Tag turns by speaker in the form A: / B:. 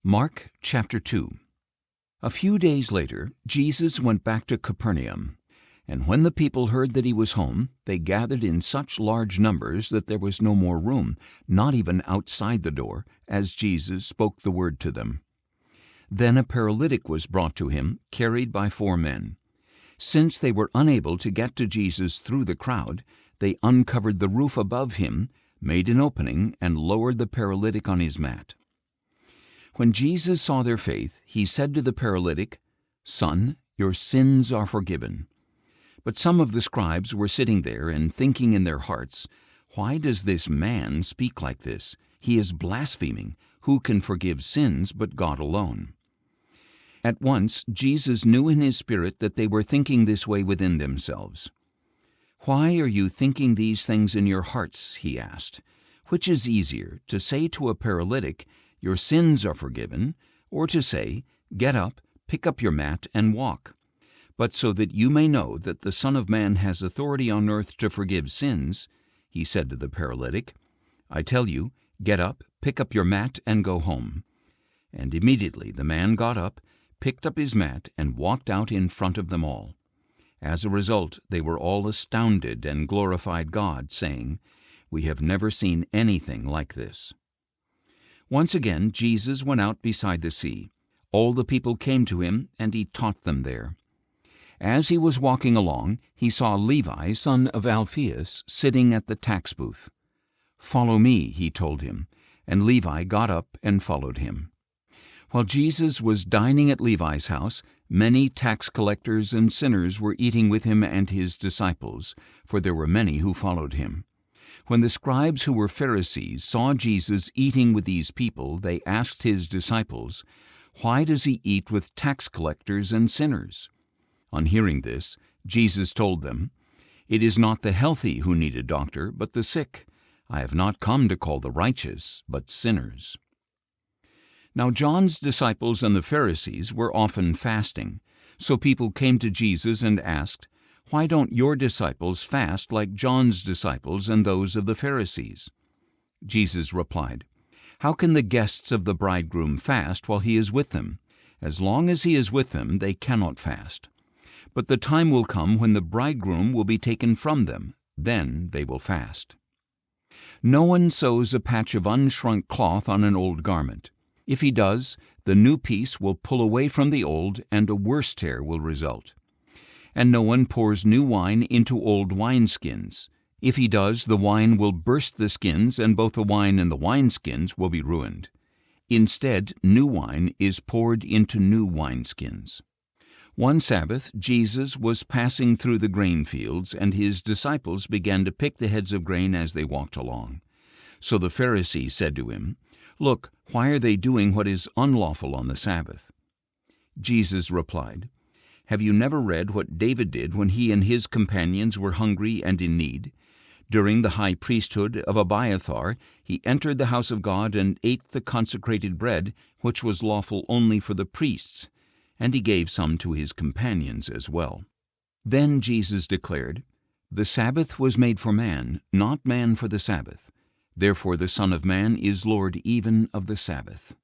A: Mark chapter 2. A few days later, Jesus went back to Capernaum. And when the people heard that he was home, they gathered in such large numbers that there was no more room, not even outside the door, as Jesus spoke the word to them. Then a paralytic was brought to him, carried by 4 men. Since they were unable to get to Jesus through the crowd, they uncovered the roof above him, made an opening, and lowered the paralytic on his mat. When Jesus saw their faith, he said to the paralytic, "Son, your sins are forgiven." But some of the scribes were sitting there and thinking in their hearts, "Why does this man speak like this? He is blaspheming. Who can forgive sins but God alone?" At once Jesus knew in his spirit that they were thinking this way within themselves. "Why are you thinking these things in your hearts?" he asked. "Which is easier, to say to a paralytic, 'Your sins are forgiven,' or to say, 'Get up, pick up your mat, and walk'? But so that you may know that the Son of Man has authority on earth to forgive sins," he said to the paralytic, "I tell you, get up, pick up your mat, and go home." And immediately the man got up, picked up his mat, and walked out in front of them all. As a result, they were all astounded and glorified God, saying, "We have never seen anything like this." Once again Jesus went out beside the sea. All the people came to him, and he taught them there. As he was walking along, he saw Levi, son of Alphaeus, sitting at the tax booth. "Follow me," he told him, and Levi got up and followed him. While Jesus was dining at Levi's house, many tax collectors and sinners were eating with him and his disciples, for there were many who followed him. When the scribes who were Pharisees saw Jesus eating with these people, they asked his disciples, "Why does he eat with tax collectors and sinners?" On hearing this, Jesus told them, "It is not the healthy who need a doctor, but the sick. I have not come to call the righteous, but sinners." Now John's disciples and the Pharisees were often fasting, so people came to Jesus and asked, "Why don't your disciples fast like John's disciples and those of the Pharisees?" Jesus replied, "How can the guests of the bridegroom fast while he is with them? As long as he is with them, they cannot fast. But the time will come when the bridegroom will be taken from them. Then they will fast. No one sews a patch of unshrunk cloth on an old garment. If he does, the new piece will pull away from the old, and a worse tear will result. And no one pours new wine into old wineskins. If he does, the wine will burst the skins, and both the wine and the wineskins will be ruined. Instead, new wine is poured into new wineskins." One Sabbath, Jesus was passing through the grain fields, and his disciples began to pick the heads of grain as they walked along. So the Pharisee said to him, "Look, why are they doing what is unlawful on the Sabbath?" Jesus replied, "Have you never read what David did when he and his companions were hungry and in need? During the high priesthood of Abiathar, he entered the house of God and ate the consecrated bread, which was lawful only for the priests, and he gave some to his companions as well." Then Jesus declared, "The Sabbath was made for man, not man for the Sabbath. Therefore the Son of Man is Lord even of the Sabbath."